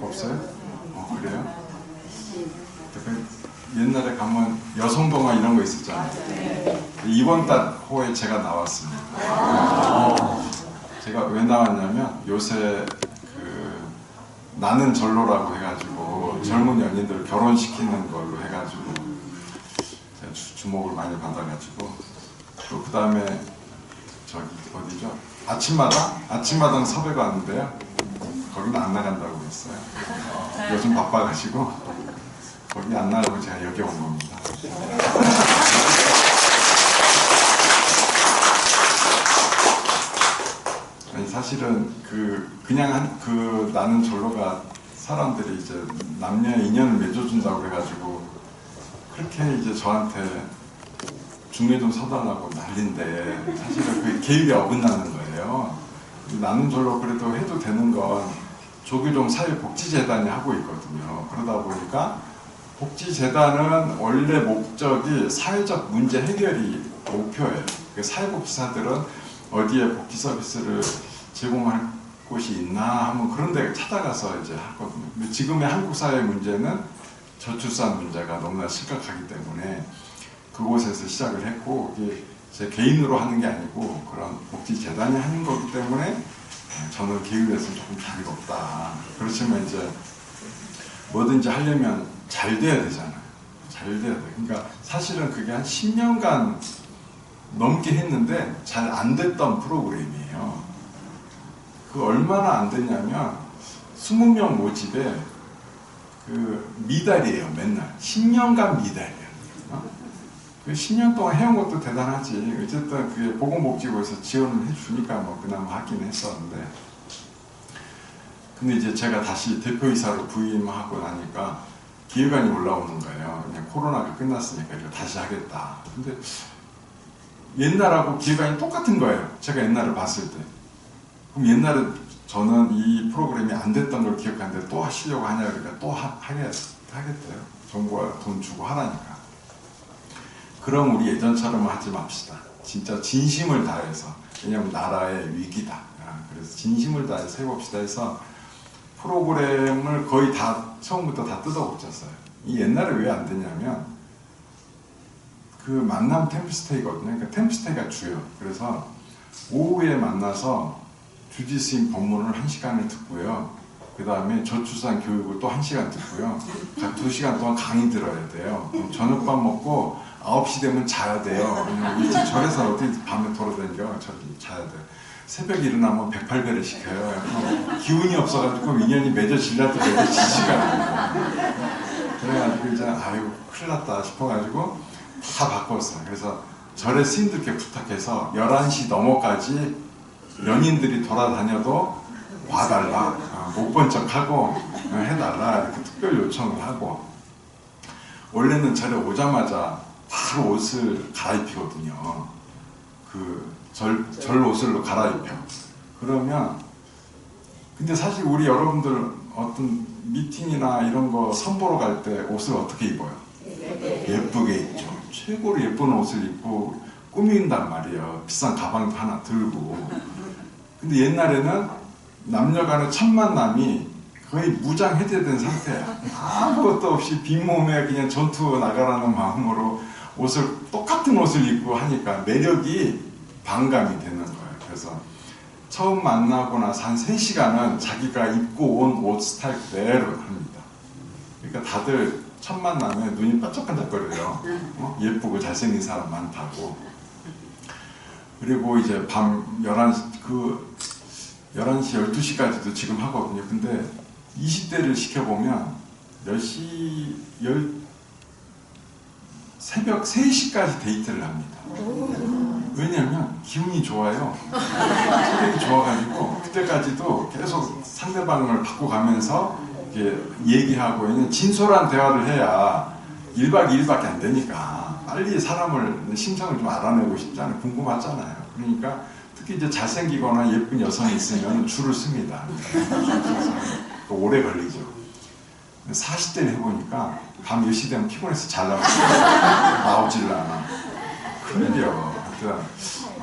없어요? 그래요? 옛날에 가면 여성동화 이런 거 있었잖아요. 이번 달 호에 제가 나왔습니다. 제가 왜 나왔냐면 요새 나는 절로라고 해가지고 젊은 연인들 결혼시키는 걸로 해가지고 제가 주목을 많이 받아가지고 또 그 다음에 저기 어디죠? 아침마당 섭외가 왔는데요. 거기는 안 나간다고 했어요. 요즘 바빠가지고 거기 안 나가고 제가 여기 온 겁니다. 아니 사실은 그냥 나는 절로가 사람들이 이제 남녀 인연을 맺어준다고 해가지고 그렇게 이제 저한테 중에 좀 서달라고 난리인데 사실은 그게 계율이 어긋나는 거예요. 나는 절로 그래도 해도 되는 건 조규동 사회복지재단이 하고 있거든요. 그러다 보니까 복지재단은 원래 목적이 사회적 문제 해결이 목표예요. 사회복지사들은 어디에 복지 서비스를 제공할 곳이 있나 하면 그런 데 찾아가서 이제 하거든요. 근데 지금의 한국 사회 문제는 저출산 문제가 너무나 심각하기 때문에 그곳에서 시작을 했고 이게 제 개인으로 하는 게 아니고 그런 복지재단이 하는 거기 때문에 저는 계율에서는 조금 자리가 없다. 그렇지만 이제 뭐든지 하려면 잘 돼야 되잖아요. 잘 돼야 돼. 그러니까 사실은 그게 한 10년간 넘게 했는데 잘 안 됐던 프로그램이에요. 그 얼마나 안 됐냐면 20명 모집에 미달이에요. 맨날 10년간 미달이에요. 10년 동안 해온 것도 대단하지. 어쨌든 그게 보건복지부에서 지원을 해주니까 뭐 그나마 하긴 했었는데, 근데 이제 제가 다시 대표이사로 부임하고 나니까 기획안이 올라오는 거예요. 그냥 코로나가 끝났으니까 이거 다시 하겠다. 근데 옛날하고 기획안이 똑같은 거예요. 제가 옛날에 봤을 때. 그럼 옛날에 저는 이 프로그램이 안 됐던 걸 기억하는데 또 하시려고 하냐 그러니까 또 하겠대요. 정부가 돈 주고 하라니까. 그럼 우리 예전처럼 하지 맙시다. 진짜 진심을 다해서. 왜냐하면 나라의 위기다. 그래서 진심을 다해서 해봅시다 해서 프로그램을 거의 다 처음부터 다 뜯어고쳤어요. 이 옛날에 왜 안 되냐면 만남 템플스테이거든요. 그러니까 템플스테이가 주요. 그래서 오후에 만나서 주지스님 법문을 1시간을 듣고요. 그 다음에 저출산 교육을 또 1시간 듣고요. 2시간 동안 강의 들어야 돼요. 저녁밥 먹고 9시 되면 자야 돼요. 일찍 절에서 어디 밤에 돌아다니죠. 저기 자야 돼요. 새벽에 일어나면 108배를 시켜요. 기운이 없어가지고 인연이 맺어질라도 맺어지지가 않아요. 그래가지고 이제 아유 큰일 났다 싶어가지고 다 바꿨어요. 그래서 절에 스님들께 부탁해서 11시 넘어까지 연인들이 돌아다녀도 와달라, 못 본 척하고 해달라 이렇게 특별 요청을 하고, 원래는 절에 오자마자 바로 옷을 갈아입히거든요. 절 옷을 갈아입혀. 그러면 근데 사실 우리 여러분들 어떤 미팅이나 이런 거 선보러 갈 때 옷을 어떻게 입어요? 예쁘게 입죠. 최고로 예쁜 옷을 입고 꾸민단 말이에요. 비싼 가방도 하나 들고. 근데 옛날에는 남녀간의 첫 만남이 거의 무장 해제된 상태야. 아무것도 없이 빈몸에 그냥 전투 나가라는 마음으로 똑같은 옷을 입고 하니까 매력이 반감이 되는 거예요. 그래서 처음 만나고 나서 한 3시간은 자기가 입고 온 옷 스타일 그대로 합니다. 그러니까 다들 첫 만남에 눈이 반짝반짝거려요. 예쁘고 잘생긴 사람 많다고. 그리고 이제 밤 11시, 12시까지도 지금 하거든요. 근데 20대를 시켜보면 10시, 새벽 3시까지 데이트를 합니다. 왜냐면 기운이 좋아요. 체력이 좋아가지고 그때까지도 계속 상대방을 바꿔가면서 얘기하고 진솔한 대화를 해야 1박 2일밖에 안 되니까 빨리 사람을 심성을 좀 알아내고 싶잖아요. 궁금하잖아요. 그러니까 특히 이제 잘생기거나 예쁜 여성이 있으면 줄을 씁니다. 오래 걸리죠. 40대를 해보니까 밤 10시 되면 피곤해서 잘 나오질 않아. 큰일이요.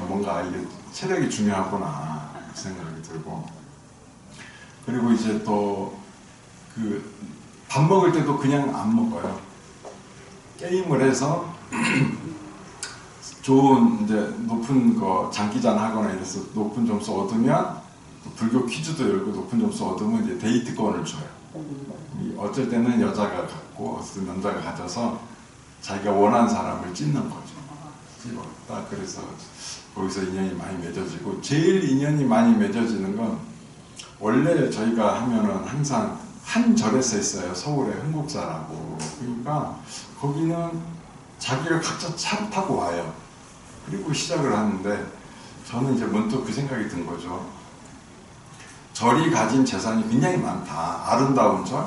뭔가 이게 체력이 중요하구나 생각이 들고, 그리고 이제 또 그 밥 먹을 때도 그냥 안 먹어요. 게임을 해서 좋은 이제 높은 거 장기전 하거나 이래서 높은 점수 얻으면 불교 퀴즈도 열고 높은 점수 얻으면 이제 데이트권을 줘요. 어쩔 때는 여자가 갖고 어쩔 때는 남자가 가져서 자기가 원하는 사람을 찝는 거죠. 찝었다. 그래서 거기서 인연이 많이 맺어지고, 제일 인연이 많이 맺어지는 건 원래 저희가 하면은 항상 한 절에서 했어요. 서울에 흥국사라고. 그러니까 거기는 자기가 각자 차를 타고 와요. 그리고 시작을 하는데, 저는 이제 문득 그 생각이 든 거죠. 절이 가진 재산이 굉장히 많다. 아름다운 절,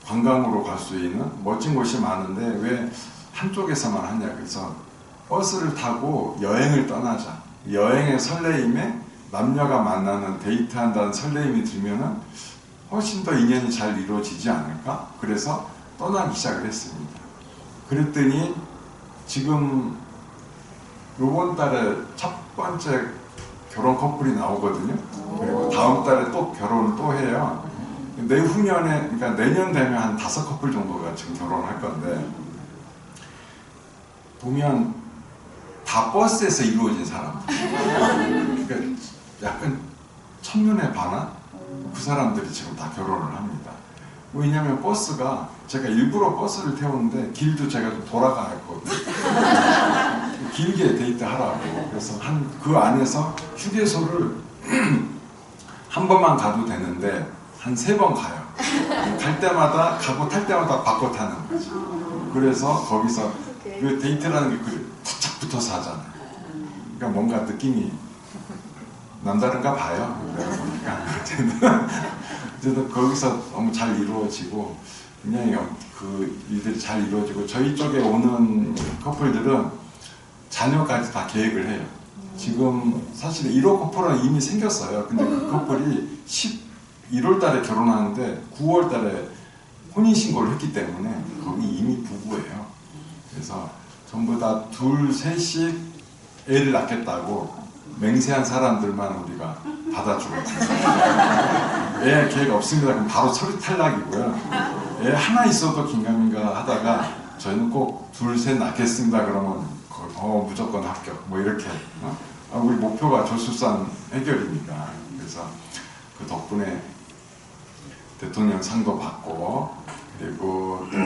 관광으로 갈 수 있는 멋진 곳이 많은데 왜 한쪽에서만 하냐. 그래서 버스를 타고 여행을 떠나자. 여행의 설레임에 남녀가 만나는 데이트한다는 설레임이 들면은 훨씬 더 인연이 잘 이루어지지 않을까? 그래서 떠나기 시작을 했습니다. 그랬더니 지금 요번 달에 첫 번째 결혼 커플이 나오거든요. 그리고 다음 달에 또 결혼을 또 해요. 내후년에, 그러니까 내년 되면 한 5커플 정도가 지금 결혼할 건데, 보면 다 버스에서 이루어진 사람들. 그러니까 약간 첫눈에 반한 그 사람들이 지금 다 결혼을 합니다. 왜냐하면 버스가, 제가 일부러 버스를 태우는데 길도 제가 좀 돌아가 했거든요. 길게 데이트 하라고. 그래서 그 안에서 휴게소를 한 번만 가도 되는데 한 3번 가요. 갈 때마다 가고 탈 때마다 바꿔 타는 거죠. 그래서 거기서 그 데이트라는 게 그래 탁탁 붙어서 하잖아요. 그러니까 뭔가 느낌이 남다른가 봐요. 그러니까 어쨌든 거기서 너무 잘 이루어지고, 굉장히 그 일들이 잘 이루어지고, 저희 쪽에 오는 커플들은 자녀까지 다 계획을 해요. 지금 사실 1호 커플은 이미 생겼어요. 근데 그 커플이 11월 달에 결혼하는데 9월 달에 혼인신고를 했기 때문에 거기 이미 부부예요. 그래서 전부 다 둘, 셋씩 애를 낳겠다고 맹세한 사람들만 우리가 받아주고, 애 계획 없습니다. 그럼 바로 서류 탈락이고요. 애 하나 있어도 긴가민가 하다가 저희는 꼭 둘, 셋 낳겠습니다. 그러면 무조건 합격. 뭐 이렇게. 우리 목표가 저출산 해결이니까. 그래서 그 덕분에 대통령 상도 받고, 그리고 또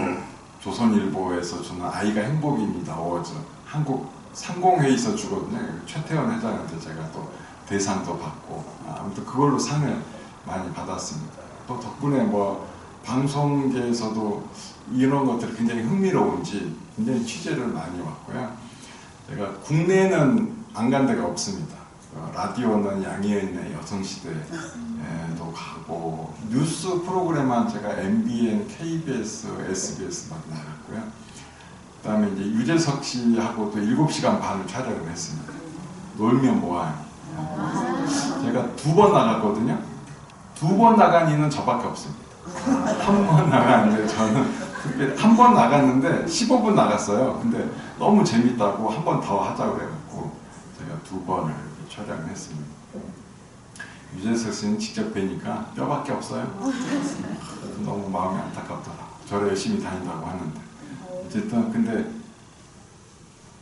조선일보에서 주는 아이가 행복입니다 어워즈, 한국 상공회의서 주거든요. 최태원 회장한테 제가 또 대상도 받고, 아무튼 그걸로 상을 많이 받았습니다. 또 덕분에 뭐 방송계에서도 이런 것들이 굉장히 흥미로운지 굉장히 취재를 많이 왔고요. 제가 국내는 안 간 데가 없습니다. 라디오는 양희은의 여성시대에도 가고, 뉴스 프로그램만 제가 MBN, KBS, SBS 막 나갔고요. 그 다음에 이제 유재석 씨하고 또 7시간 반을 촬영을 했습니다. 놀면 뭐하니. 제가 2번 나갔거든요. 2번 나간 이는 저밖에 없습니다. 한 번 나갔는데 저는 한 번 나갔는데 15분 나갔어요. 근데 너무 재밌다고 한 번 더 하자고 해갖고 제가 2번을 촬영을 했습니다. 유재석 씨는 직접 뵈니까 뼈밖에 없어요. 너무 마음이 안타깝더라고. 저를 열심히 다닌다고 하는데. 어쨌든 근데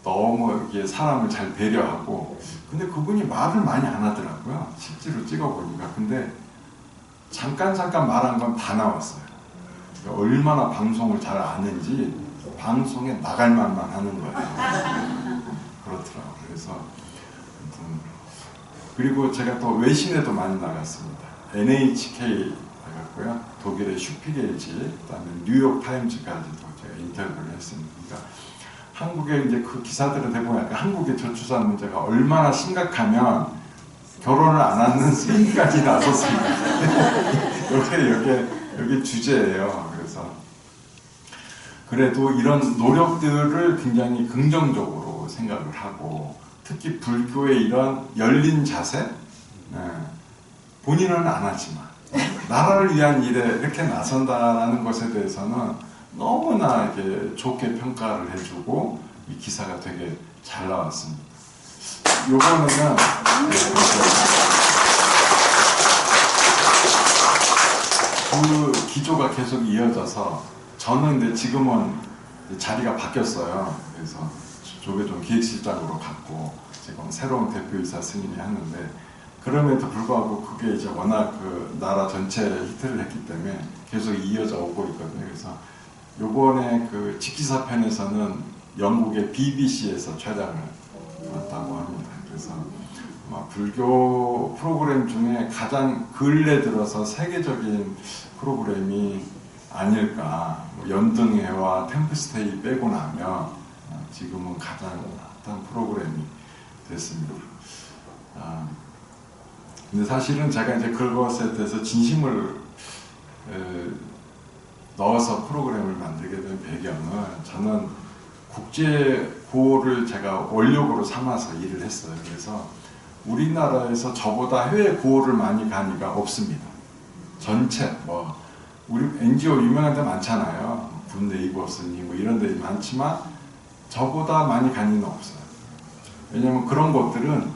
너무 이게 사람을 잘 배려하고, 근데 그분이 말을 많이 안 하더라고요. 실제로 찍어보니까. 근데 잠깐 말한 건 다 나왔어요. 그러니까 얼마나 방송을 잘 아는지 방송에 나갈 만만 하는 거예요. 그렇더라고요. 그래서 그리고 제가 또 외신에도 많이 나갔습니다. NHK 나갔고요. 독일의 슈피겔지, 그다음에 뉴욕 타임즈까지도 제가 인터뷰를 했습니다. 그러니까 한국의 이제 그 기사들을 대부분 약간 한국의 저출산 문제가 얼마나 심각하면 결혼을 안 하는 스페인까지 나섰습니다. 여기 주제예요. 그래서 그래도 이런 노력들을 굉장히 긍정적으로 생각을 하고, 특히 불교의 이런 열린 자세, 본인은 안 하지만 나라를 위한 일에 이렇게 나선다라는 것에 대해서는 너무나 이렇게 좋게 평가를 해주고, 이 기사가 되게 잘 나왔습니다. 요거는요, 그 기조가 계속 이어져서 저는 근데 지금은 자리가 바뀌었어요. 그래서 조계종 기획실장으로 갔고 지금 새로운 대표이사 승인이 하는데 그럼에도 불구하고 그게 이제 워낙 그 나라 전체에 히트를 했기 때문에 계속 이어져 오고 있거든요. 그래서 요번에 그 직기사 편에서는 영국의 BBC에서 촬영을 했다고 합니다. 그래서 불교 프로그램 중에 가장 근래 들어서 세계적인 프로그램이 아닐까. 연등회와 템플스테이 빼고 나면 지금은 가장 핫한 프로그램이 됐습니다. 근데 사실은 제가 이제 그것에 대해서 진심을 넣어서 프로그램을 만들게 된 배경은 저는 국제 고를 제가 원력으로 삼아서 일을 했어요. 그래서 우리나라에서 저보다 해외 고를 많이 간 이가 없습니다. 전체 우리 NGO 유명한 데 많잖아요. 군 네이버스니 이런 데 많지만 저보다 많이 간 이는 없어요. 왜냐면 그런 곳들은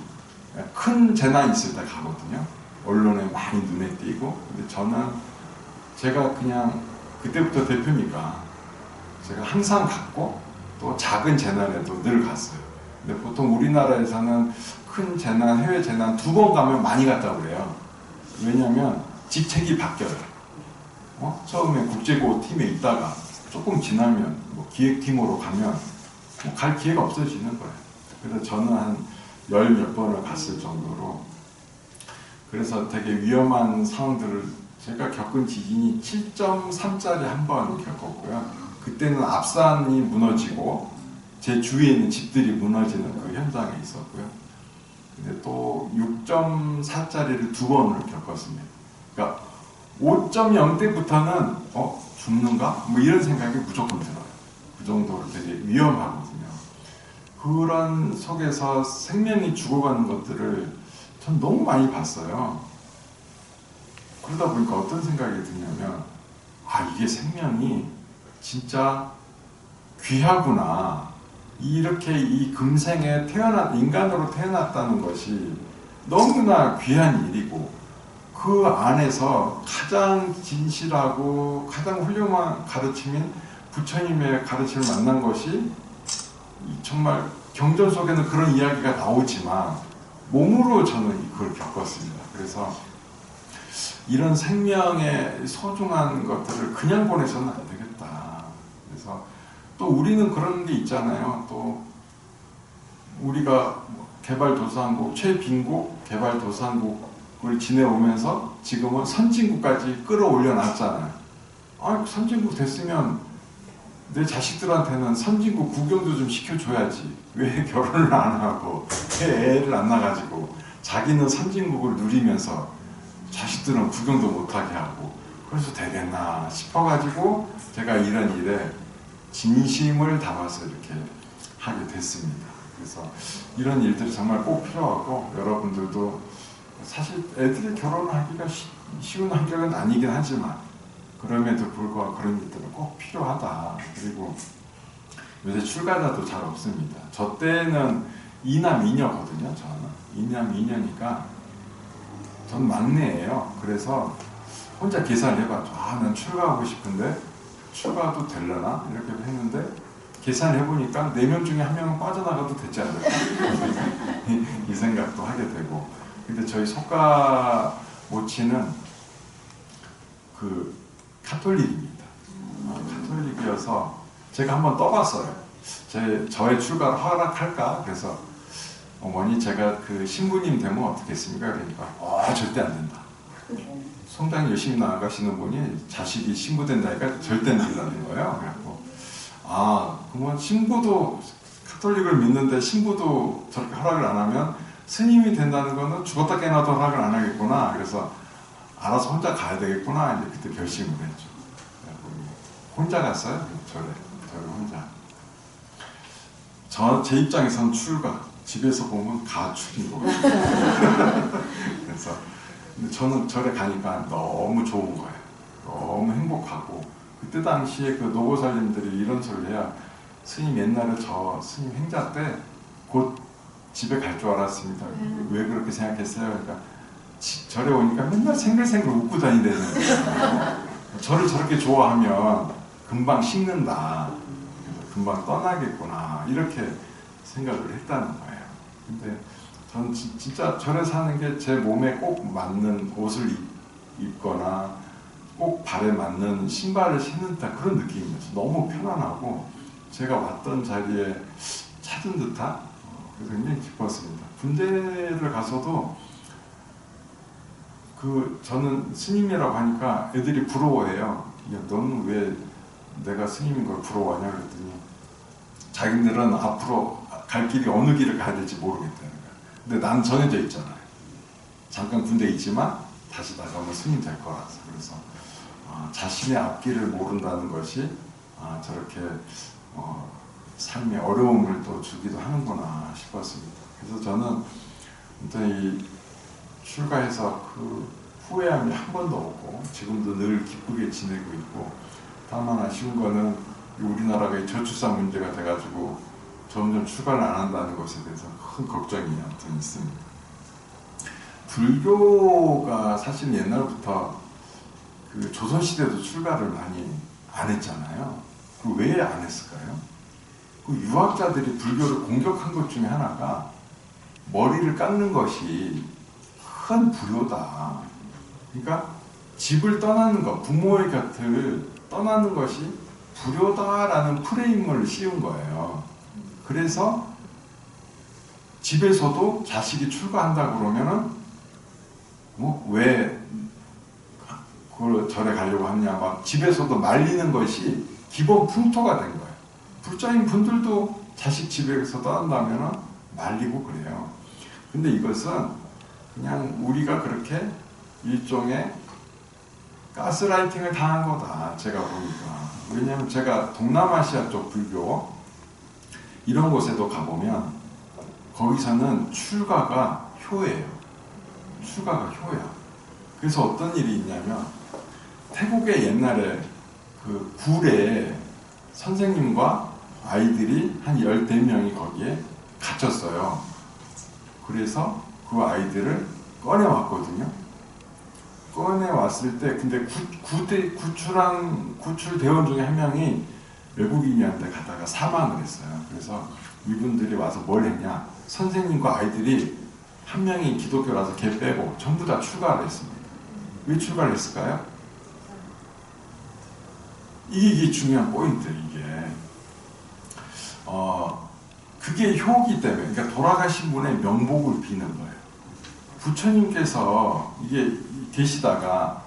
큰 재난이 있을 때 가거든요. 언론에 많이 눈에 띄고. 근데 저는 제가 그냥 그때부터 대표니까 제가 항상 갔고 또 작은 재난에도 늘 갔어요. 근데 보통 우리나라에서는 큰 재난, 해외 재난 2번 가면 많이 갔다고 그래요. 왜냐면 직책이 바뀌어요. 처음에 국제고 팀에 있다가 조금 지나면 기획팀으로 가면 갈 기회가 없어지는 거예요. 그래서 저는 한 10몇 번을 갔을 정도로. 그래서 되게 위험한 상황들을 제가 겪은 지진이 7.3짜리 한 번 겪었고요. 그때는 앞산이 무너지고 제 주위에 있는 집들이 무너지는 그 현장에 있었고요. 근데 또 6.4짜리를 2번을 겪었습니다. 그러니까 5.0대부터는 죽는가? 이런 생각이 무조건 들어요. 그 정도로 되게 위험하거든요. 그런 속에서 생명이 죽어가는 것들을 전 너무 많이 봤어요. 그러다 보니까 어떤 생각이 드냐면 이게 생명이 진짜 귀하구나. 이렇게 이 금생에 인간으로 태어났다는 것이 너무나 귀한 일이고 그 안에서 가장 진실하고 가장 훌륭한 가르침인 부처님의 가르침을 만난 것이 정말 경전 속에는 그런 이야기가 나오지만 몸으로 저는 그걸 겪었습니다. 그래서 이런 생명의 소중한 것들을 그냥 보내서는 안 되겠다. 그래서 또 우리는 그런 게 있잖아요. 또 우리가 개발도상국, 최빈국 개발도상국을 지내오면서 지금은 선진국까지 끌어올려 놨잖아요. 선진국 됐으면 내 자식들한테는 선진국 구경도 좀 시켜줘야지. 왜 결혼을 안 하고 왜 애를 안 낳아가지고 자기는 선진국을 누리면서 자식들은 구경도 못하게 하고 그래서 되겠나 싶어가지고 제가 이런 일에 진심을 담아서 이렇게 하게 됐습니다. 그래서 이런 일들이 정말 꼭 필요하고 여러분들도 사실 애들이 결혼하기가 쉬운 환경은 아니긴 하지만 그럼에도 불구하고 그런 일들은 꼭 필요하다. 그리고 요새 출가자도 잘 없습니다. 저 때는 2남 2녀거든요. 저는 2남 2녀니까 전 막내예요. 그래서 혼자 계산을 해봤죠. 난 출가하고 싶은데 출가도 되려나? 이렇게 했는데 계산을 해보니까 4명 중에 1명은 빠져나가도 되지 않을까? 이 생각도 하게 되고. 근데 저희 속가 모치는 그 카톨릭입니다. 카톨릭이어서 제가 한번 떠봤어요. 저의 출가를 허락할까? 그래서 어머니 제가 그 신부님 되면 어떻겠습니까? 그러니까 절대 안 된다. 성당 열심히 나아가시는 분이 자식이 신부 된다니까 절대 안 된다는 거예요. 그래갖고 그러면 신부도 카톨릭을 믿는데 신부도 저렇게 허락을 안 하면 스님이 된다는 거는 죽었다 깨나도 허락을 안 하겠구나. 그래서 알아서 혼자 가야 되겠구나. 이제 그때 결심을 했죠. 혼자 갔어요. 저를 혼자. 제 입장에서는 출가. 집에서 보면 가출인 거예요. 그래서 근데 저는 절에 가니까 너무 좋은 거예요. 너무 행복하고 그때 당시에 그 노보살님들이 이런 소리를 해야 스님 옛날에 저 스님 행자 때 곧 집에 갈 줄 알았습니다. 왜 그렇게 생각했어요? 그러니까 절에 오니까 맨날 생글생글 웃고 다니다는 거예요. 저를 저렇게 좋아하면 금방 식는다. 그래서 금방 떠나겠구나. 이렇게 생각을 했다는 거예요. 근데 저는 진짜 절에 사는 게 제 몸에 꼭 맞는 옷을 입거나 꼭 발에 맞는 신발을 신는다 그런 느낌이었어요. 너무 편안하고 제가 왔던 자리에 찾은 듯한 그래서 굉장히 기뻤습니다. 군대를 가서도 저는 스님이라고 하니까 애들이 부러워해요. 야, 너는 왜 내가 스님인 걸 부러워하냐 그랬더니 자기들은 앞으로 갈 길이 어느 길을 가야 될지 모르겠다는 거야. 근데 난 정해져 있잖아요. 잠깐 군대에 있지만 다시 나가면 스님 될 거라서. 그래서 자신의 앞길을 모른다는 것이 저렇게 삶의 어려움을 또 주기도 하는구나 싶었습니다. 그래서 저는 이 출가해서 그 후회함이 한 번도 없고 지금도 늘 기쁘게 지내고 있고, 다만 아쉬운 거는 우리나라가 저출산 문제가 돼가지고 점점 출가를 안 한다는 것에 대해서 큰 걱정이 아무튼 있습니다. 불교가 사실 옛날부터 그 조선시대도 출가를 많이 안 했잖아요. 그 왜 안 했을까요? 그 유학자들이 불교를 공격한 것 중에 하나가 머리를 깎는 것이 큰 불효다. 그러니까 집을 떠나는 것, 부모의 곁을 떠나는 것이 불효다라는 프레임을 씌운 거예요. 그래서 집에서도 자식이 출가한다 그러면은 왜 그걸 절에 가려고 하냐, 막 집에서도 말리는 것이 기본 풍토가 된 거예요. 불자인 분들도 자식 집에서 떠난다면은 말리고 그래요. 근데 이것은 그냥 우리가 그렇게 일종의 가스라이팅을 당한 거다, 제가 보니까. 왜냐하면 제가 동남아시아 쪽 불교 이런 곳에도 가보면 거기서는 출가가 효예요. 출가가 효야. 그래서 어떤 일이 있냐면 태국에 옛날에 그 굴에 선생님과 아이들이 한 14명이 거기에 갇혔어요. 그래서 그 아이들을 꺼내왔거든요. 꺼내왔을 때 근데 구출 대원 중에 한 명이 외국인이한테 가다가 사망을 했어요. 그래서 이분들이 와서 뭘 했냐, 선생님과 아이들이 한 명이 기독교라서 걔 빼고 전부 다 출가를 했습니다. 왜 출가를 했을까요? 이게 중요한 포인트. 그게 효기 때문에, 그러니까 돌아가신 분의 명복을 비는 거예요. 부처님께서 이게 계시다가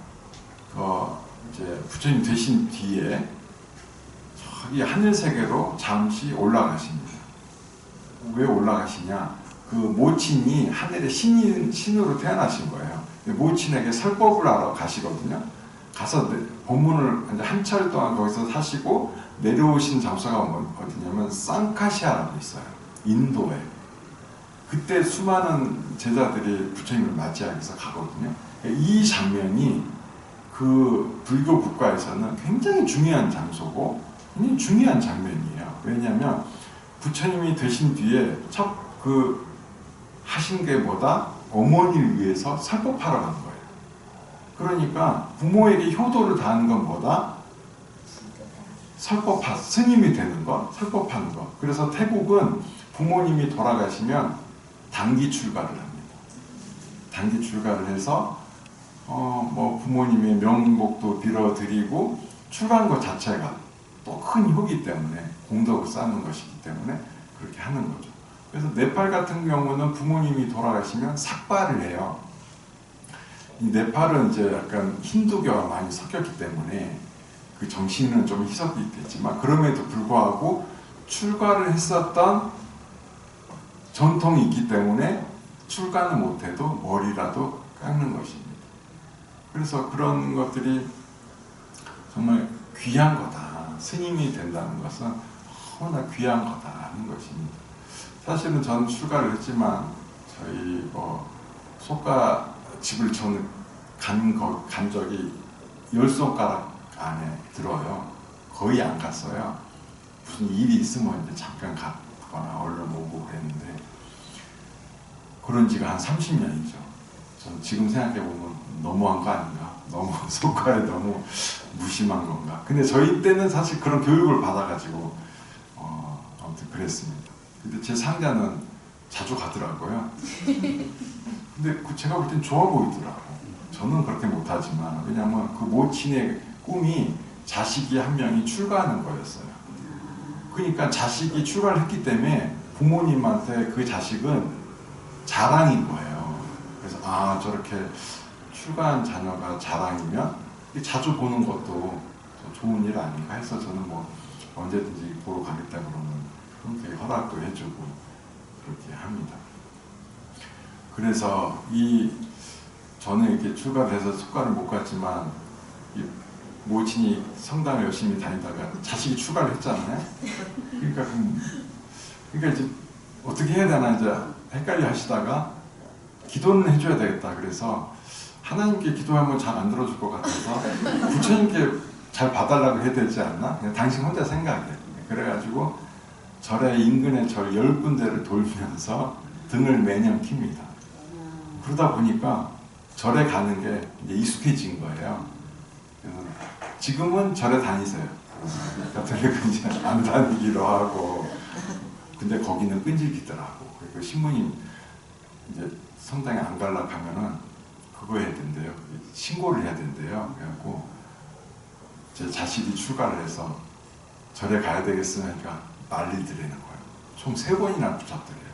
이제 부처님 되신 뒤에 저기 하늘 세계로 잠시 올라가십니다. 왜 올라가시냐? 그 모친이 하늘의 신으로 태어나신 거예요. 모친에게 설법을 하러 가시거든요. 가서 본문을 이제 한철 동안 거기서 사시고 내려오신 장소가 어디냐면 쌍카시아라고 있어요. 인도에. 그때 수많은 제자들이 부처님을 맞이하기 위해서 가거든요. 이 장면이 그 불교 국가에서는 굉장히 중요한 장소고 굉장히 중요한 장면이에요. 왜냐하면 부처님이 되신 뒤에 하신 게 뭐다? 어머니를 위해서 설법하러 간 거예요. 그러니까 부모에게 효도를 다하는 건 뭐다? 스님이 되는 것, 설법하는 것. 그래서 태국은 부모님이 돌아가시면 단기 출가를 합니다. 단기 출가를 해서 부모님의 명복도 빌어드리고 출가한 것 자체가 또 큰 효기 때문에 공덕을 쌓는 것이기 때문에 그렇게 하는 거죠. 그래서 네팔 같은 경우는 부모님이 돌아가시면 삭발을 해요. 이 네팔은 이제 약간 힌두교가 많이 섞였기 때문에 그 정신은 좀 희석이 됐지만 그럼에도 불구하고 출가를 했었던 전통이 있기 때문에 출가는 못해도 머리라도 깎는 것입니다. 그래서 그런 것들이 정말 귀한 거다. 스님이 된다는 것은 너무나 귀한 거다라는 것입니다. 사실은 저는 출가를 했지만 저희 속가 집을 저는 간 적이 10손가락 안에 들어요. 거의 안 갔어요. 무슨 일이 있으면 이제 잠깐 갔거나 얼른 오고 그랬는데 그런 지가 한 30년이죠. 저는 지금 생각해보면 너무한 거 아닌가, 너무 속과에 너무 무심한 건가. 근데 저희 때는 사실 그런 교육을 받아가지고 아무튼 그랬습니다. 근데 제 상자는 자주 가더라고요. 근데 제가 볼 땐 좋아 보이더라고. 저는 그렇게 못하지만, 왜냐면 그 모친의 꿈이 자식이 한 명이 출가하는 거였어요. 그러니까 자식이 출가를 했기 때문에 부모님한테 그 자식은 자랑인 거예요. 그래서 아, 저렇게 출가한 자녀가 자랑이면 자주 보는 것도 좋은 일 아닌가 해서 저는 뭐 언제든지 보러 가겠다 그러면 흔쾌히 허락도 해주고 그렇게 합니다. 그래서 저는 이렇게 출가를 해서 숙가를 못 갔지만 이 모친이 성당을 열심히 다니다가 자식이 출가를 했잖아요. 그러니까 이제 어떻게 해야 되나 이제 헷갈려 하시다가 기도는 해줘야 되겠다. 그래서 하나님께 기도하면 잘 안 들어줄 것 같아서 부처님께 잘 봐달라고 해야 되지 않나? 그냥 당신 혼자 생각해. 그래가지고 절에 인근의 절 10군데를 돌면서 등을 매년 킵니다. 그러다 보니까 절에 가는 게 이제 익숙해진 거예요. 그래서 지금은 절에 다니세요. 가톨릭은 이제 안 다니기로 하고, 근데 거기는 끈질기더라고. 그리고 신부님 이제 성당에 안 가려고 하면은 그거 해야 된대요. 신고를 해야 된대요. 그래갖고 제 자식이 출가를 해서 절에 가야 되겠으니까 난리들이는 거예요. 총 3번이나 붙잡더래요.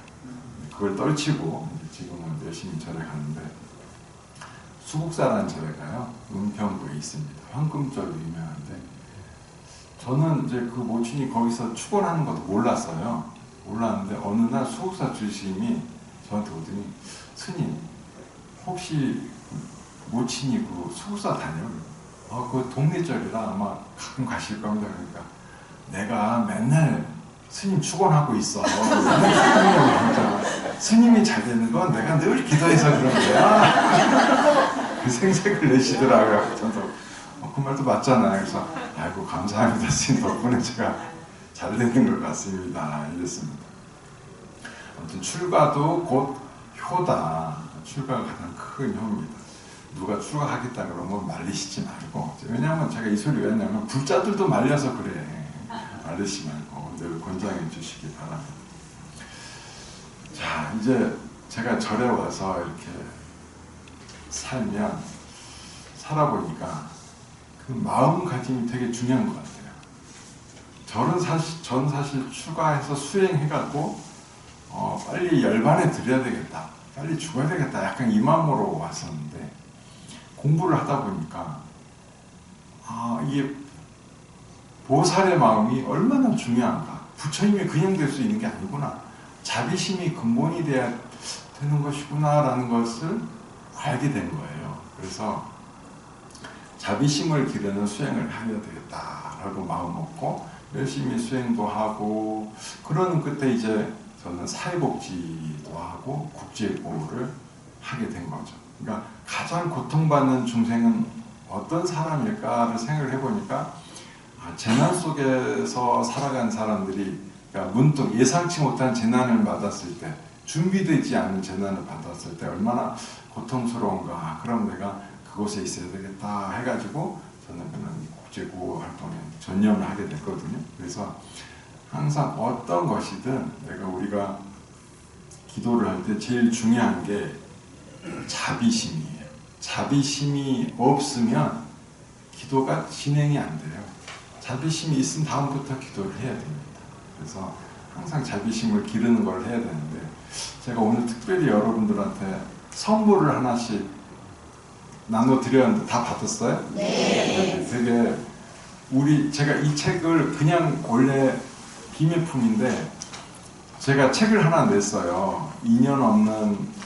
그걸 떨치고 지금은 열심히 절에 가는데, 수국사라는 절에가요, 은평구에 있습니다. 황금절로 유명한데, 저는 이제 그 모친이 거기서 축원하는 것도 몰랐어요. 몰랐는데 어느 날 수국사 주심이 저한테 오더니, 스님 혹시 모친이 그 수국사 다녀요? 그 동네 절이라 아마 가끔 가실 겁니다. 그러니까 내가 맨날 스님 축원하고 있어. 스님이 잘 되는 건 내가 늘 기도해서 그런 거야. 그 생색을 내시더라고요. 저도 그 말도 맞잖아요. 그래서 아이고 감사합니다. 스님 덕분에 제가 잘 되는 것 같습니다. 이랬습니다. 아무튼 출가도 곧 효다. 출가가 가장 큰 효입니다. 누가 출가하겠다 그러면 말리시지 말고, 왜냐하면 제가 이 소리 왜 했냐면 불자들도 말려서 그래. 말리지 말고 늘 권장해 주시기 바랍니다. 자, 이제 제가 절에 와서 이렇게 살아보니까 그 마음가짐이 되게 중요한 것 같아요. 전 사실 출가해서 수행해갖고 빨리 열반에 들여야 되겠다, 빨리 죽어야 되겠다, 약간 이 마음으로 왔었는데, 공부를 하다 보니까 이게 보살의 마음이 얼마나 중요한가. 부처님이 그냥 될 수 있는 게 아니구나. 자비심이 근본이 돼야 되는 것이구나 라는 것을 알게 된 거예요. 그래서 자비심을 기르는 수행을 해야 되겠다라고 마음 먹고 열심히 수행도 하고, 그러는 끝에 이제 저는 사회복지도 하고 국제보호를 하게 된 거죠. 그러니까 가장 고통받는 중생은 어떤 사람일까를 생각을 해보니까, 재난 속에서 살아간 사람들이, 그러니까 문득 예상치 못한 재난을 받았을 때, 준비되지 않은 재난을 받았을 때 얼마나 고통스러운가. 그럼 내가 그곳에 있어야 되겠다 해가지고 저는 그런 국제구호 활동에 전념을 하게 됐거든요. 그래서 항상 어떤 것이든 우리가 기도를 할 때 제일 중요한 게 자비심이에요. 자비심이 없으면 기도가 진행이 안 돼요. 자비심이 있으면 다음부터 기도를 해야 됩니다. 그래서 항상 자비심을 기르는 걸 해야 되는데, 제가 오늘 특별히 여러분들한테 선물을 하나씩 나눠드렸는데 다 받았어요? 네. 되게 제가 이 책을 그냥 원래 기매품인데 제가 책을 하나 냈어요. 인연 없는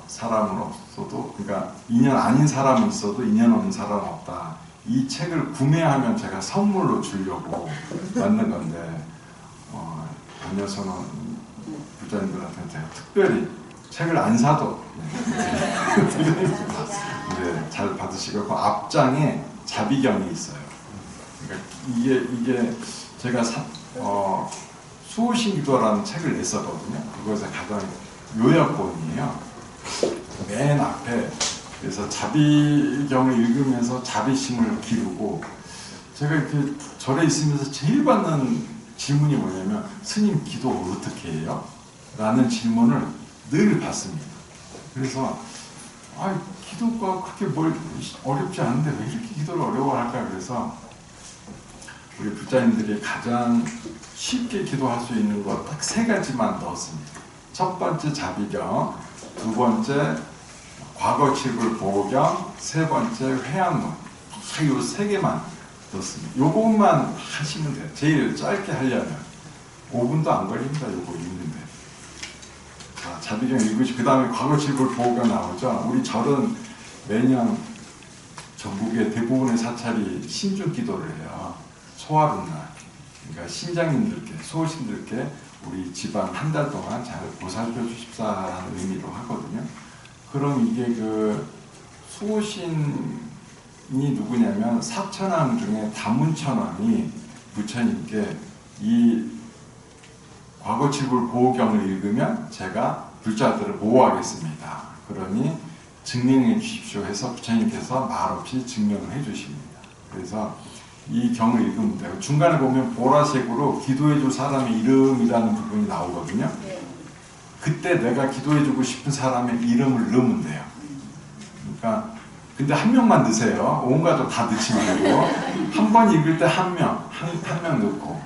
사람은 없어도, 그러니까 인연 아닌 사람은 있어도 인연 없는 사람은 없다. 이 책을 구매하면 제가 선물로 주려고 만든 건데, 안여서는 부자님들한테 제가 특별히 책을 안 사도 네, 잘 받으시고, 그 앞장에 자비경이 있어요. 그러니까 이게 제가 수호신기도라는 책을 냈었거든요. 그것의 가장 요약본이에요. 맨 앞에 그래서 자비경을 읽으면서 자비심을 기르고, 제가 이렇게 절에 있으면서 제일 받는 질문이 뭐냐면, 스님 기도 어떻게 해요? 라는 질문을 늘 받습니다. 그래서 기도가 그렇게 뭘 어렵지 않은데 왜 이렇게 기도를 어려워할까? 그래서 우리 불자님들이 가장 쉽게 기도할 수 있는 것 딱 3가지만 넣었습니다. 첫 번째 자비경, 두 번째 과거칠불 보호경, 세 번째 회양문. 이 3개만 넣었습니다. 요것만 하시면 돼요. 제일 짧게 하려면 5분도 안 걸립니다. 요거 읽는데. 자, 자비경 읽으시고 그 다음에 과거칠불 보호경 나오죠. 우리 절은 매년 전국의 대부분의 사찰이 신중 기도를 해요. 소화รุ่날. 그러니까 신장님들께, 수호신들께 우리 집안 한 달 동안 잘 보살펴 주십사라는 의미로 하거든요. 그럼 이게 그 수호신이 누구냐면 사천왕 중에 다문천왕이 부처님께 이 과거칠불 보호경을 읽으면 제가 불자들을 보호하겠습니다. 그러니 증명해 주십시오 해서 부처님께서 말없이 증명을 해 주십니다. 그래서 이 경을 읽으면 돼요. 중간에 보면 보라색으로 기도해 줄 사람의 이름이라는 부분이 나오거든요. 그때 내가 기도해 주고 싶은 사람의 이름을 넣으면 돼요. 그러니까 근데 한 명만 넣으세요. 온 가족 다 넣지 말고 한 번 읽을 때 한 명 넣고,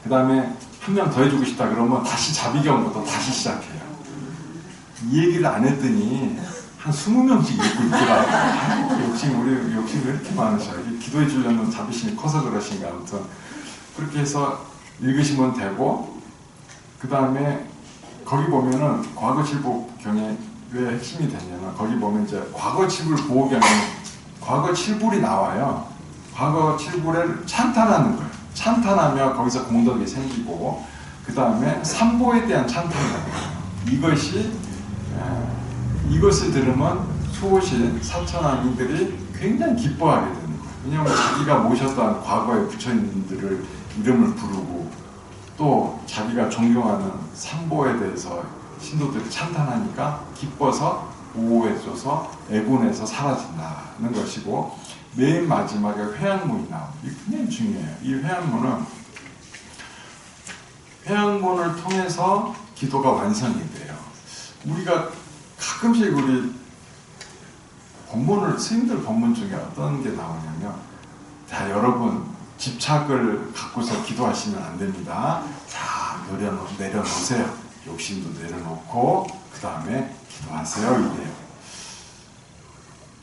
그 다음에 한 명 더 해주고 싶다 그러면 다시 자비경부터 다시 시작해요. 이 얘기를 안 했더니 한 20명씩 읽고 있더라고요. 욕심이 왜 이렇게 많으셔? 기도해 주려면 자비심이 커서 그러신가. 아무튼 그렇게 해서 읽으시면 되고, 그 다음에 거기 보면은 과거칠보경에 왜 핵심이 되냐면, 거기 보면 이제 과거칠불 보호경에 과거칠불이 나와요. 과거칠불을 찬탄하는 거예요. 찬탄하며 거기서 공덕이 생기고, 그 다음에 삼보에 대한 찬탄이에요. 이것을 들으면 수호신 사천왕님들이 굉장히 기뻐하게 되는 거예요. 왜냐하면 자기가 모셨던 과거의 부처님들을 이름을 부르고 또 자기가 존경하는 삼보에 대해서 신도들이 찬탄하니까 기뻐서 보호해줘서 애군에서 사라진다는 것이고, 맨 마지막에 회양문이 나옵니다. 이게 굉장히 중요해요. 이 회양문을 통해서 기도가 완성이 돼요. 우리가 가끔씩 우리 스님들 법문 중에 어떤 게 나오냐면, 자, 여러분 집착을 갖고서 기도하시면 안 됩니다. 자, 내려놓으세요. 욕심도 내려놓고 그 다음에 기도하세요. 이래요.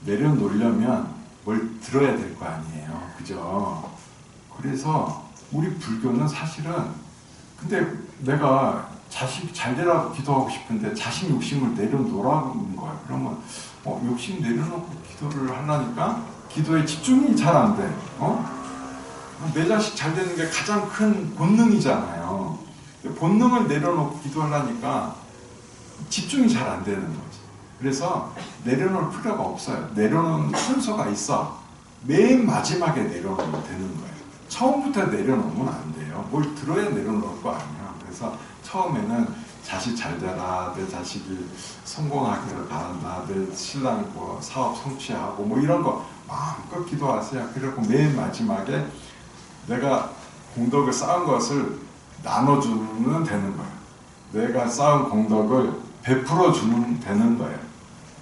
내려놓으려면 뭘 들어야 될 거 아니에요. 그죠? 그래서 우리 불교는 사실은, 근데 내가 자식 잘 되라고 기도하고 싶은데 자식 욕심을 내려놓으라는 거야. 그러면 욕심 내려놓고 기도를 하려니까 기도에 집중이 잘 안 돼. 내 자식 잘 되는 게 가장 큰 본능이잖아요. 본능을 내려놓고 기도하려니까 집중이 잘 안 되는 거지. 그래서 내려놓을 필요가 없어요. 내려놓는 순서가 있어. 맨 마지막에 내려놓으면 되는 거예요. 처음부터 내려놓으면 안 돼요. 뭘 들어야 내려놓을 거 아니야. 그래서 처음에는 자식 잘 되라, 내 자식이 성공하기를 바란다, 내 신랑 사업 성취하고 이런 거 마음껏 기도하세요. 그리고 맨 마지막에 내가 공덕을 쌓은 것을 나눠주면 되는 거예요. 내가 쌓은 공덕을 베풀어 주면 되는 거예요.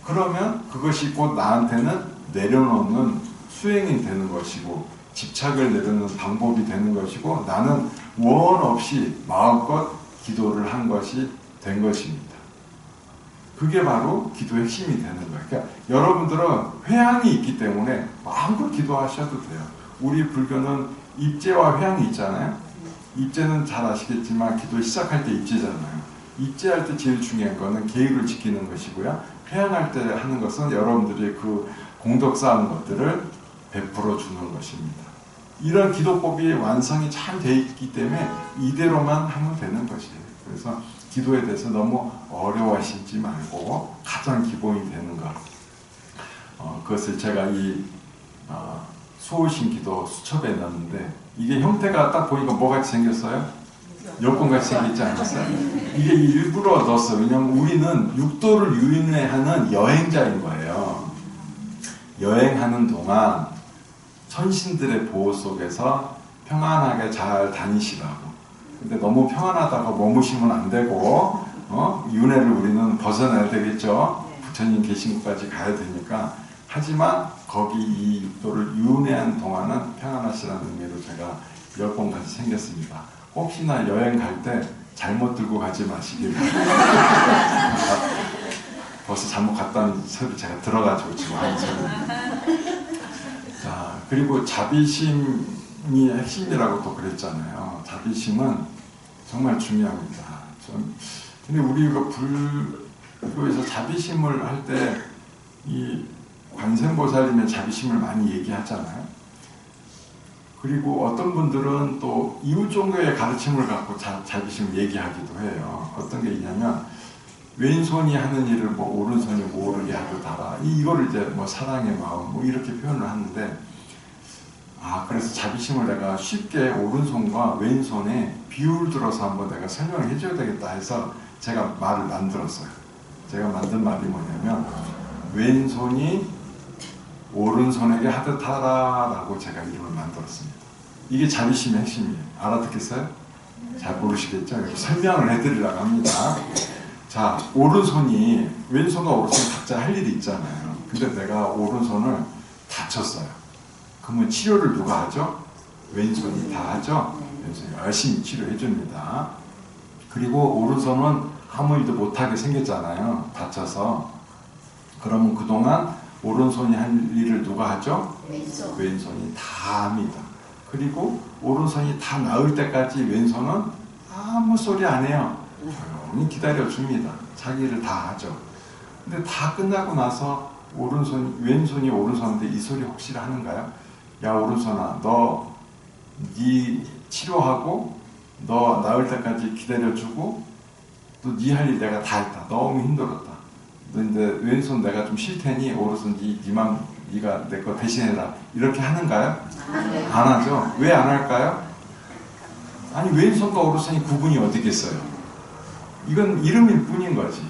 그러면 그것이 곧 나한테는 내려놓는 수행이 되는 것이고, 집착을 내려놓는 방법이 되는 것이고, 나는 원 없이 마음껏 기도를 한 것이 된 것입니다. 그게 바로 기도의 핵심이 되는 거예요. 그러니까 여러분들은 회향이 있기 때문에 마음껏 기도하셔도 돼요. 우리 불교는 입제와 회향이 있잖아요. 입제는 잘 아시겠지만 기도 시작할 때 입제잖아요. 입제할 때 제일 중요한 거는 계율을 지키는 것이고요. 회향할 때 하는 것은 여러분들이 그 공덕 쌓은 것들을 베풀어 주는 것입니다. 이런 기도법이 완성이 잘 돼 있기 때문에 이대로만 하면 되는 것이에요. 그래서 기도에 대해서 너무 어려워하시지 말고 가장 기본이 되는 것, 그것을 제가 이 수호신 기도 수첩에 넣었는데, 이게 형태가 딱 보니까 뭐같이 생겼어요? 여권같이 생기지 않았어요? 이게 일부러 넣었어요. 왜냐하면 우리는 육도를 유인하는 여행자인 거예요. 여행하는 동안 천신들의 보호 속에서 평안하게 잘 다니시라고. 근데 너무 평안하다고 머무시면 안 되고, 윤회를 우리는 벗어나야 되겠죠. 부처님 계신 곳까지 가야 되니까. 하지만 거기 이 육도를 윤회한 동안은 평안하시라는 의미로 제가 10번까지 생겼습니다. 혹시나 여행 갈 때 잘못 들고 가지 마시길 바랍니다. 벌써 잘못 갔다는 소리 제가 들어가지고 지금 하는 소리. 자, 그리고 자비심이 핵심이라고 또 그랬잖아요. 자비심은 정말 중요합니다. 근데 우리가 불교에서 자비심을 할 때 이 관세음보살님의 자비심을 많이 얘기하잖아요. 그리고 어떤 분들은 또 이웃 종교의 가르침을 갖고 자비심을 얘기하기도 해요. 어떤 게 있냐면 왼손이 하는 일을 뭐 오른손이 모르게 하듯하라. 이거를 이제 뭐 사랑의 마음 뭐 이렇게 표현을 하는데, 그래서 자비심을 내가 쉽게 오른손과 왼손에 비율 들어서 한번 내가 설명을 해줘야 되겠다 해서 제가 말을 만들었어요. 제가 만든 말이 뭐냐면 왼손이 오른손에게 하듯하라 라고 제가 이름을 만들었습니다. 이게 자비심의 핵심이에요. 알아듣겠어요? 잘 모르시겠죠? 설명을 해드리려고 합니다. 자, 오른손이 왼손과 오른손 각자 할 일이 있잖아요. 근데 내가 오른손을 다쳤어요. 그러면 치료를 누가 하죠? 왼손이 다 하죠? 왼손이 열심히 치료해 줍니다. 그리고 오른손은 아무 일도 못하게 생겼잖아요. 다쳐서. 그러면 그동안 오른손이 할 일을 누가 하죠? 왼손이 다 합니다. 그리고 오른손이 다 나을 때까지 왼손은 아무 소리 안 해요. 조용히 기다려줍니다. 자기 일을 다 하죠. 근데 다 끝나고 나서 왼손이 오른손한테 이 소리 혹시 하는가요? 야, 오른손아, 너 네 치료하고 너 나을 때까지 기다려주고 또 네 할 일 내가 다 했다. 너무 힘들었다. 너 이제 왼손 내가 좀 쉴 테니 오른손 네가 내 거 대신해라. 이렇게 하는가요? 안 하죠. 왜 안 할까요? 아니, 왼손과 오른손이 구분이 어디겠어요? 이건 이름일 뿐인 거지.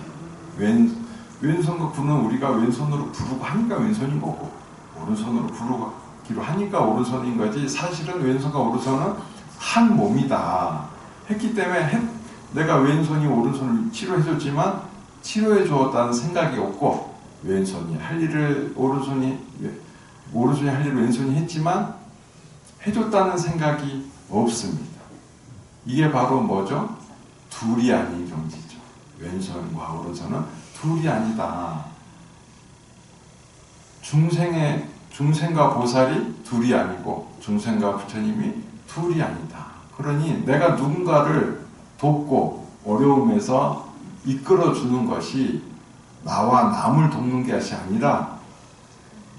왼손과 구는 우리가 왼손으로 부르고 하니까 왼손인 거고, 오른손으로 부르기로 하니까 오른손인 거지, 사실은 왼손과 오른손은 한 몸이다 했기 때문에 내가 왼손이 오른손을 치료해줬지만 치료해 주었다는 생각이 없고, 왼손이 할 일을 오른손이 할 일을 왼손이 했지만 해줬다는 생각이 없습니다. 이게 바로 뭐죠? 둘이 아닌 경지죠. 왼손과 오른손은 둘이 아니다. 중생과 보살이 둘이 아니고 중생과 부처님이 둘이 아니다. 그러니 내가 누군가를 돕고 어려움에서 이끌어주는 것이 나와 남을 돕는 것이 아니라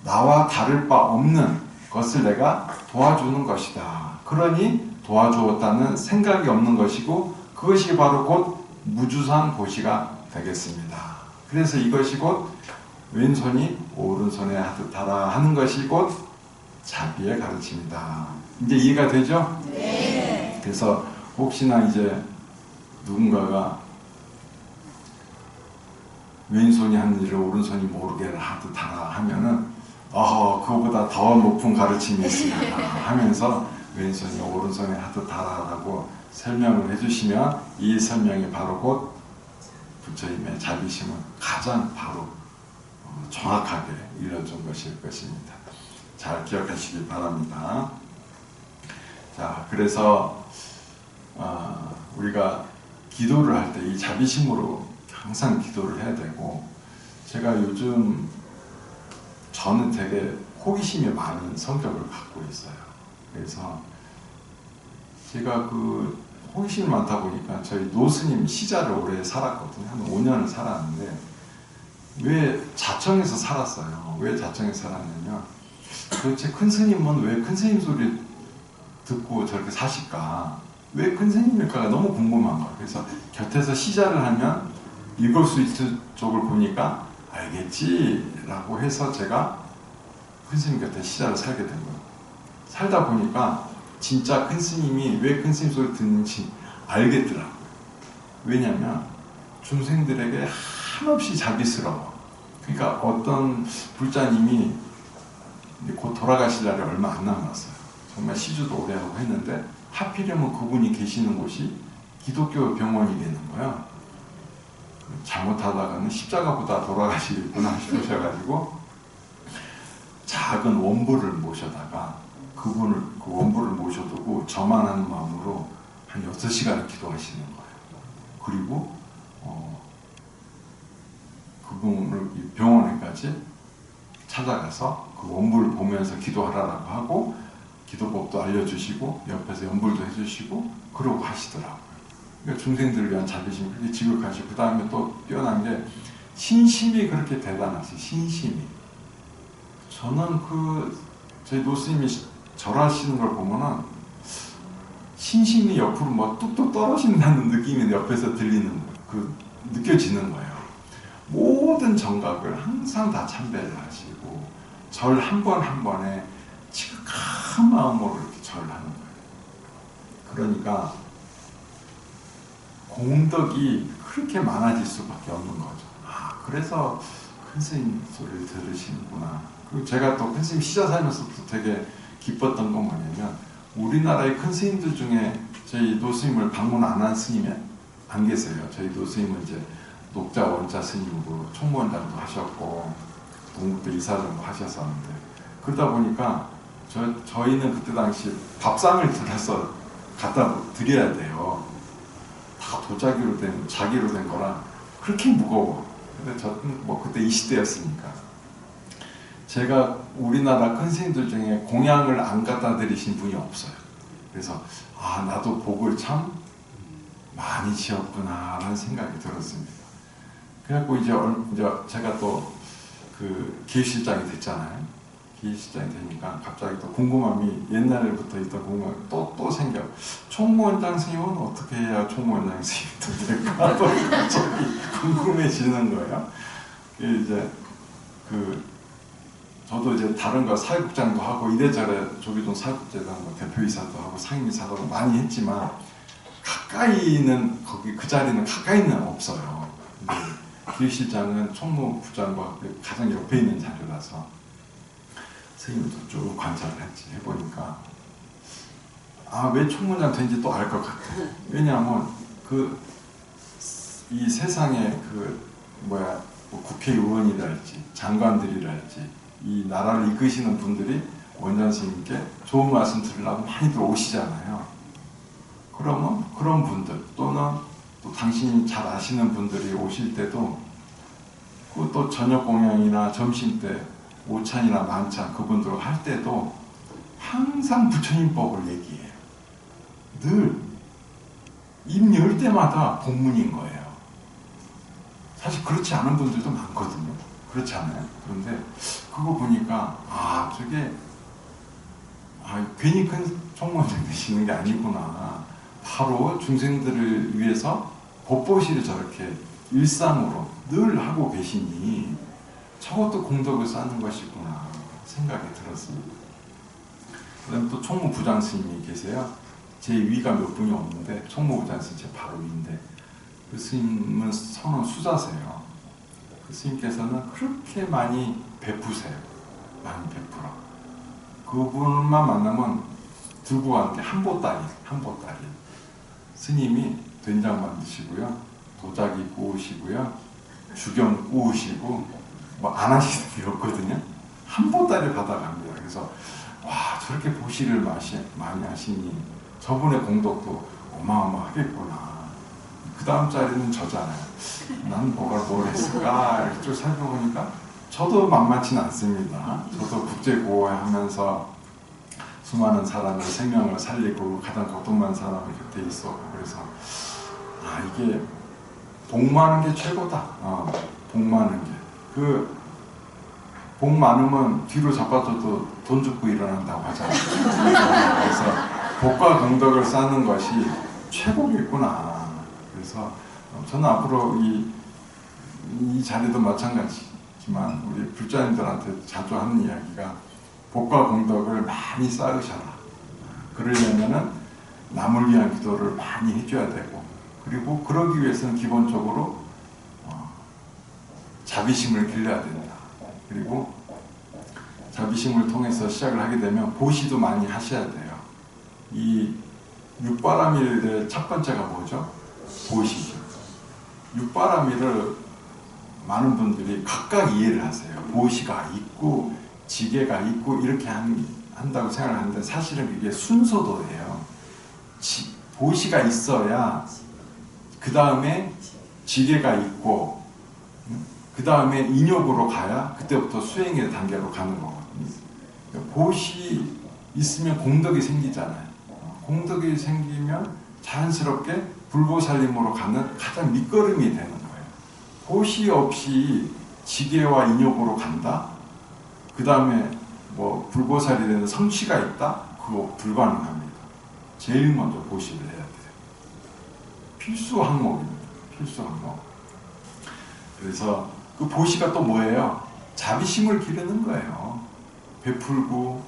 나와 다를 바 없는 것을 내가 도와주는 것이다. 그러니 도와주었다는 생각이 없는 것이고, 그것이 바로 곧 무주상 보시가 되겠습니다. 그래서 이것이 곧 왼손이 오른손에 하듯하라 하는 것이 곧 자비의 가르침이다. 이제 이해가 되죠? 네. 그래서 혹시나 이제 누군가가 왼손이 하는 일을 오른손이 모르게 하듯하라 하면은 그거보다 더 높은 가르침이 있습니다 하면서 왼손이 오른손에 하듯하라라고 설명을 해주시면 이 설명이 바로 곧 부처님의 자비심을 가장 바로 정확하게 일러준 것일 것입니다. 잘 기억하시기 바랍니다. 자, 그래서 우리가 기도를 할 때 이 자비심으로 항상 기도를 해야 되고, 제가 요즘 저는 되게 호기심이 많은 성격을 갖고 있어요. 그래서 제가 그 호기심이 많다 보니까 저희 노스님 시자를 오래 살았거든요. 한 5년을 살았는데, 왜 자청에서 살았어요. 왜 자청에서 살았냐면 도대체 큰 스님은 왜 큰 스님 소리 듣고 저렇게 사실까? 왜 큰 스님일까가 너무 궁금한 거예요. 그래서 곁에서 시자를 하면 읽을 수 있을 쪽을 보니까 알겠지 라고 해서 제가 큰 스님 곁에 시자를 살게 된 거예요. 살다 보니까 진짜 큰 스님이 왜 큰 스님 소리 듣는지 알겠더라고요. 왜냐하면 중생들에게 한없이 자비스러워. 그러니까 어떤 불자님이 곧 돌아가실 날이 얼마 안 남았어요. 정말 시주도 오래 하고 했는데 하필이면 그분이 계시는 곳이 기독교 병원이 되는 거예요. 잘못하다가는 십자가보다 돌아가시겠구나 싶으셔가지고 작은 원부를 모셔다가 그 원부를 모셔두고 저만 하는 마음으로 한 6시간을 기도하시는 거예요. 그리고 그분을 병원에까지 찾아가서 그 원부를 보면서 기도하라고 하고 기도법도 알려주시고 옆에서 연불도 해주시고 그러고 하시더라고요. 그러니까 중생들을 위한 자비심이 그렇게 지극하시고 그 다음에 또 뛰어난 게 신심이 그렇게 대단하세요. 신심이. 저는 저희 노스님이 절하시는 걸 보면은 신심이 옆으로 뭐 뚝뚝 떨어진다는 느낌이 옆에서 느껴지는 거예요. 모든 정각을 항상 다 참배를 하시고 절 한 번 한 번에 지극한 마음으로 이렇게 절을 하는 거예요. 그러니까 공덕이 그렇게 많아질 수밖에 없는 거죠. 그래서 큰 스님 소리를 들으시는구나. 그리고 제가 또 큰 스님 시자 살면서도 되게 기뻤던 건 뭐냐면 우리나라의 큰 스님들 중에 저희 노스님을 방문 안 한 스님이 안 계세요. 저희 노스님은 이제 녹자 원자 스님으로 총무원장도 하셨고 동국대 이사장도 하셨었는데 그러다 보니까 저희는 그때 당시 밥상을 들어서 갖다 드려야 돼요. 다 도자기로 된 자기로 된 거라 그렇게 무거워. 근데 저는 뭐 그때 20대였으니까 제가 우리나라 큰 스님들 중에 공양을 안 갖다 드리신 분이 없어요. 그래서 나도 복을 참 많이 지었구나 라는 생각이 들었습니다. 그래갖고 이제 제가 또 그 기획실장이 됐잖아요. 기획실장이 되니까 갑자기 또 궁금함이 옛날부터 있던 궁금함이 또 생겨. 총무원장 스님은 어떻게 해야 총무원장 스님도 될까? 또 갑자기 궁금해지는 거예요. 이제 저도 이제 다른 거 사회국장도 하고 이래저래 조기동 사회국제당 뭐 대표이사도 하고 상임이사도 하고 많이 했지만 가까이는 그 자리는 가까이는 없어요. 근데 기획실장은 총무부장과 가장 옆에 있는 자리라서 선생님도 쭉 관찰을 해보니까 왜 총무장 된지 또 알 것 같아요. 왜냐하면 이 세상에 뭐 국회의원이랄지 장관들이랄지 이 나라를 이끄시는 분들이 원장 스님께 좋은 말씀 들으려고 많이들 오시잖아요. 그러면 그런 분들 또는 또 당신이 잘 아시는 분들이 오실 때도 또 저녁 공양이나 점심때 오찬이나 만찬 그분들 할 때도 항상 부처님법을 얘기해요. 늘 입 열 때마다 본문인 거예요. 사실 그렇지 않은 분들도 많거든요. 그렇지 않아요? 그런데 그거 보니까 저게 괜히 큰 총무원장 되시는 게 아니구나. 바로 중생들을 위해서 법보시를 저렇게 일상으로 늘 하고 계시니 저것도 공덕을 쌓는 것이구나 생각이 들었습니다. 그 다음에 또 총무부장 스님이 계세요. 제 위가 몇 분이 없는데 총무부장 스님 제 바로 위인데 그 스님은 성은 수자세요. 그 스님께서는 그렇게 많이 베푸세요. 많이 베풀어. 그분만 만나면 들고 가는 게 한 보따리. 스님이 된장 만드시고요, 도자기 구우시고요, 주경 구우시고 뭐 안 하시는 게 없거든요. 한 보따리 받아갑니다. 그래서 저렇게 보시를 많이 하시니 저분의 공덕도 어마어마하겠구나. 그 다음 자리는 저잖아요. 난 뭘 했을까? 이렇게 쭉 살펴보니까 저도 만만치는 않습니다. 저도 국제구호 하면서 수많은 사람의 생명을 살리고 가장 고통받는 사람의 곁에 있었고 그래서 이게 복 많은 게 최고다. 복 많은 게. 복 많으면 뒤로 잡아줘도 돈 죽고 일어난다고 하잖아요. 그래서 복과 공덕을 쌓는 것이 최고겠구나. 그래서 저는 앞으로 이 자리도 마찬가지지만 우리 불자님들한테 자주 하는 이야기가 복과 공덕을 많이 쌓으셔라. 그러려면은 남을 위한 기도를 많이 해줘야 되고, 그리고 그러기 위해서는 기본적으로 자비심을 길러야 된다. 그리고 자비심을 통해서 시작을 하게 되면 보시도 많이 하셔야 돼요. 이 육바라밀의 첫 번째가 뭐죠? 보시죠. 육바라밀을 많은 분들이 각각 이해를 하세요. 보시가 있고 지게가 있고 이렇게 한다고 생각하는데 사실은 그게 순서도예요. 보시가 있어야 그 다음에 지게가 있고 그 다음에 인욕으로 가야 그때부터 수행의 단계로 가는 거거든요. 보시 있으면 공덕이 생기잖아요. 공덕이 생기면 자연스럽게 불보살림으로 가는 가장 밑거름이 되는 거예요. 보시 없이 지게와 인욕으로 간다? 그 다음에 뭐 불보살이 되는 성취가 있다? 그거 불가능합니다. 제일 먼저 보시를 해야 돼요. 필수 항목입니다. 필수 항목. 그래서 그 보시가 또 뭐예요? 자비심을 기르는 거예요. 베풀고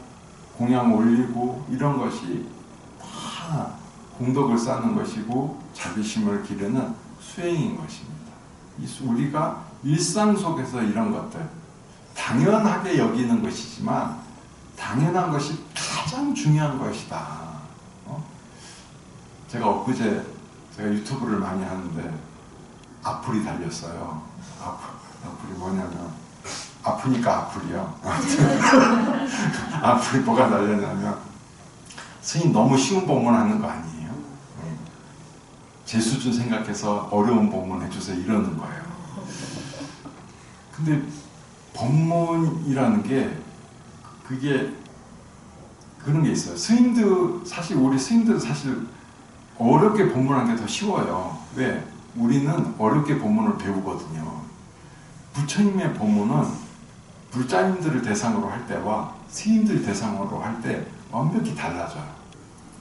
공양 올리고 이런 것이 다 공덕을 쌓는 것이고 자비심을 기르는 수행인 것입니다. 우리가 일상 속에서 이런 것들 당연하게 여기는 것이지만 당연한 것이 가장 중요한 것이다. 제가 엊그제 제가 유튜브를 많이 하는데 악플이 달렸어요. 악플이 뭐냐면 아프니까 악플이요. 악플이 뭐가 달렸냐면 스님 너무 쉬운 법문 하는 거 아니에요? 제 수준 생각해서 어려운 법문 해주세요 이러는 거예요. 근데 법문이라는 게 그게 그런 게 있어요. 스님들 사실 우리 스님들 사실 어렵게 법문하는 게 더 쉬워요. 왜? 우리는 어렵게 법문을 배우거든요. 부처님의 법문은 불자님들을 대상으로 할 때와 스님들 대상으로 할 때 완벽히 달라져요.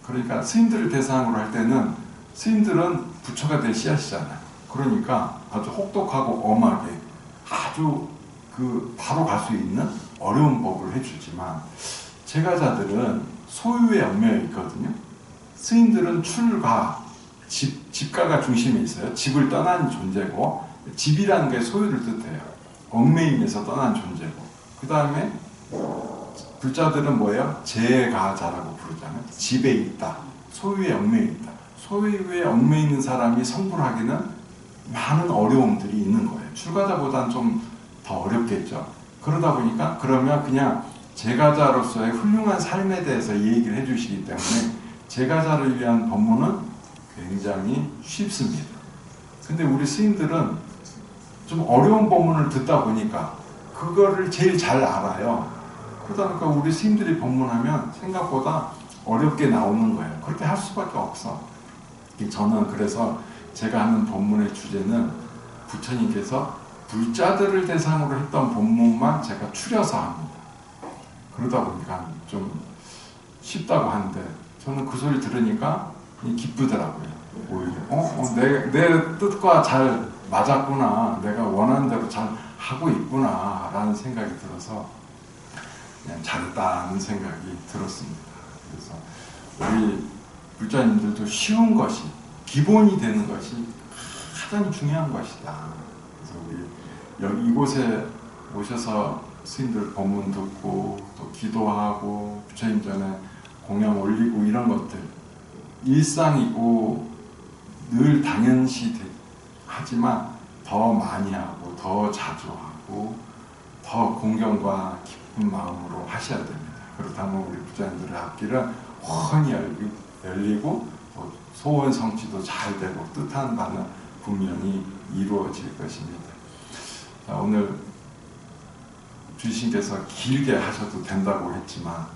그러니까 스님들을 대상으로 할 때는 스님들은 부처가 될 씨앗이잖아요. 그러니까 아주 혹독하고 엄하게 아주 바로 갈 수 있는 어려운 법을 해주지만 제가자들은 소유의 얽매여 있거든요. 스님들은 출가, 집가가 중심에 있어요. 집을 떠난 존재고 집이라는 게 소유를 뜻해요. 얽매임에서 떠난 존재고 그 다음에 불자들은 뭐예요? 재가자라고 부르잖아요. 집에 있다. 소유에 얽매여 있다. 소유에 얽매여 있는 사람이 성불하기는 많은 어려움들이 있는 거예요. 출가자보다는 좀 더 어렵겠죠. 그러다 보니까 그러면 그냥 재가자로서의 훌륭한 삶에 대해서 얘기를 해주시기 때문에 재가자를 위한 법문은 굉장히 쉽습니다. 근데 우리 스님들은 좀 어려운 법문을 듣다 보니까 그거를 제일 잘 알아요. 그러다 보니까 우리 스님들이 법문하면 생각보다 어렵게 나오는 거예요. 그렇게 할 수밖에 없어. 저는 그래서 제가 하는 법문의 주제는 부처님께서 불자들을 대상으로 했던 법문만 제가 추려서 합니다. 그러다 보니까 좀 쉽다고 하는데 저는 그 소리 들으니까 기쁘더라고요. 오히려 내 뜻과 잘 맞았구나. 내가 원하는 대로 잘 하고 있구나 라는 생각이 들어서 그냥 잘했다는 생각이 들었습니다. 그래서 우리 불자님들도 쉬운 것이 기본이 되는 것이 가장 중요한 것이다. 그래서 우리 여기 이곳에 오셔서 스님들 법문 듣고 또 기도하고 부처님 전에 공양 올리고 이런 것들 일상이고 늘 당연시 하지만 더 많이 하고 더 자주 하고 더 공경과 기쁜 마음으로 하셔야 됩니다. 그렇다면 우리 부처님들의 앞길은 훤히 열리고 소원 성취도 잘 되고 뜻한 바는 분명히 이루어질 것입니다. 자, 오늘 주신께서 길게 하셔도 된다고 했지만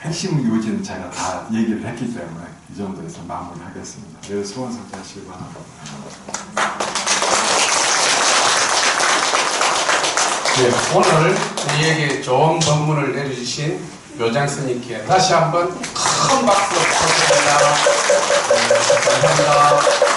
핵심 요지는 제가 다 얘기를 했기 때문에 이 정도에서 마무리하겠습니다. 내일 소원 성취하시기 바랍니다. 네, 오늘 우리에게 좋은 법문을 내려주신 묘장 스님께 다시 한번 큰 박수 부탁드립니다. 감사합니다.